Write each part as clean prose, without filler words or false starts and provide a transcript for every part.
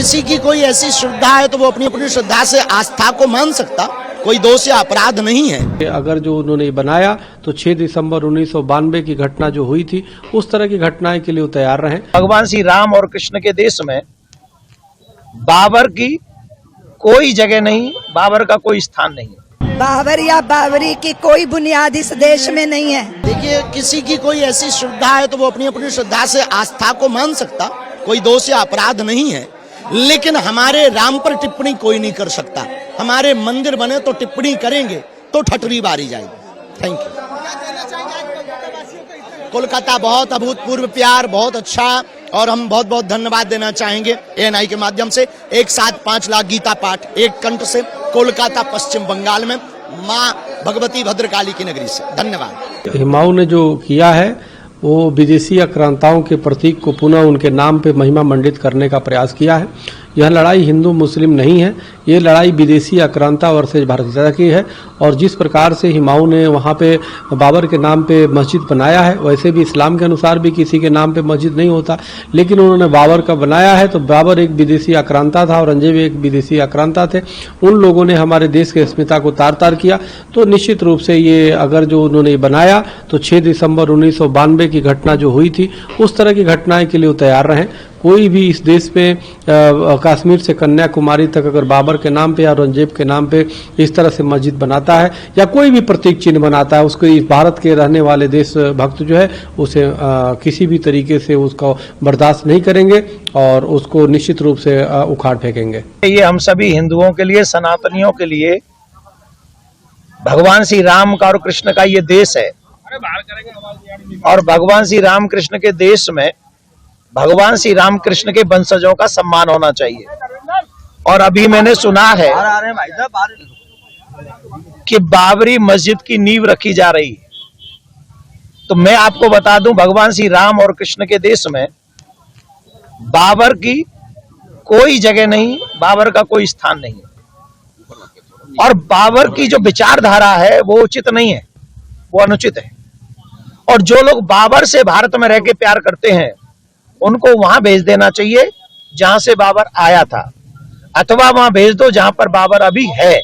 किसी की कोई ऐसी श्रद्धा है तो वो अपनी अपनी श्रद्धा से आस्था को मान सकता, कोई दोष या अपराध नहीं है। अगर जो उन्होंने बनाया तो 6 दिसंबर 1992 की घटना जो हुई थी, उस तरह की घटनाएं के लिए वो तैयार रहें। भगवान श्री राम और कृष्ण के देश में बाबर की कोई जगह नहीं, बाबर का कोई स्थान नहीं है। बाबर या बाबरी की कोई बुनियाद इस देश में नहीं है। देखिए, किसी की कोई ऐसी श्रद्धा है तो वो अपनी अपनी श्रद्धा से आस्था को मान सकता, कोई दोष या अपराध नहीं है। लेकिन हमारे राम पर टिप्पणी कोई नहीं कर सकता। हमारे मंदिर बने तो टिप्पणी करेंगे तो ठटरी बारी जाएगी। Thank you. कोलकाता बहुत अभूतपूर्व प्यार, बहुत अच्छा, और हम बहुत बहुत धन्यवाद देना चाहेंगे ANI के माध्यम से। एक साथ 5 लाख गीता पाठ एक कंठ से कोलकाता पश्चिम बंगाल में माँ भगवती भद्रकाली की नगरी से। धन्यवाद। हुमायूं ने जो किया है वो विदेशी आक्रांताओं के प्रतीक को पुनः उनके नाम पे महिमा मंडित करने का प्रयास किया है। यह लड़ाई हिंदू मुस्लिम नहीं है, ये लड़ाई विदेशी आक्रांता वर्सेज भारतीयता की है। और जिस प्रकार से हुमायूं ने वहाँ पे बाबर के नाम पे मस्जिद बनाया है, वैसे भी इस्लाम के अनुसार भी किसी के नाम पे मस्जिद नहीं होता, लेकिन उन्होंने बाबर का बनाया है। तो बाबर एक विदेशी आक्रांता था, औरंगजेब एक विदेशी आक्रांता थे। उन लोगों ने हमारे देश के अस्मिता को तार तार किया। तो निश्चित रूप से ये अगर जो उन्होंने बनाया तो 6 दिसंबर 1992 की घटना जो हुई थी, उस तरह की घटनाएं के लिए वो तैयार रहें। कोई भी इस देश में कश्मीर से कन्याकुमारी तक अगर बाबर के नाम पे या औरंगजेब के नाम पे इस तरह से मस्जिद बनाता है या कोई भी प्रतीक चिन्ह बनाता है, उसको इस भारत के रहने वाले देश भक्त जो है उसे किसी भी तरीके से उसको बर्दाश्त नहीं करेंगे और उसको निश्चित रूप से उखाड़ फेंकेंगे। ये हम सभी हिंदुओं के लिए, सनातनियों के लिए भगवान श्री राम का और कृष्ण का ये देश है। और भगवान श्री राम कृष्ण के देश में भगवान श्री राम कृष्ण के वंशजों का सम्मान होना चाहिए। और अभी मैंने सुना है कि बाबरी मस्जिद की नींव रखी जा रही है। तो मैं आपको बता दूं, भगवान श्री राम और कृष्ण के देश में बाबर की कोई जगह नहीं, बाबर का कोई स्थान नहीं है। और बाबर की जो विचारधारा है वो उचित नहीं है, वो अनुचित है। और जो लोग बाबर से भारत में रह के प्यार करते हैं उनको वहां भेज देना चाहिए जहां से बाबर आया था, अथवा वहां भेज दो जहां पर बाबर अभी है।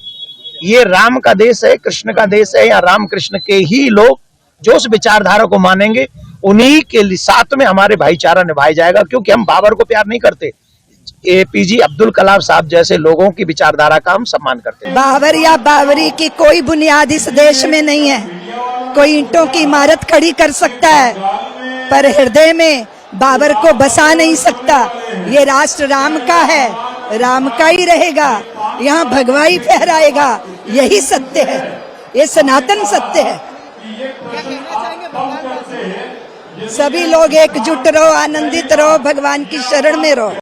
ये राम का देश है, कृष्ण का देश है, या राम कृष्ण के ही लोग जो उस विचारधारा को मानेंगे उन्हीं के साथ में हमारे भाईचारा निभाया जाएगा। क्योंकि हम बाबर को प्यार नहीं करते, APJ अब्दुल कलाम साहब जैसे लोगों की विचारधारा का हम सम्मान करते हैं। बाबर या बाबरी की कोई बुनियाद इस देश में नहीं है। कोई ईंटों की इमारत खड़ी कर सकता है पर हृदय में बाबर को बसा नहीं सकता। ये राष्ट्र राम का है, राम का ही रहेगा, यहाँ भगवाई फहराएगा। यही सत्य है, ये सनातन सत्य है। सभी लोग एकजुट रहो, आनंदित रहो, भगवान की शरण में रहो।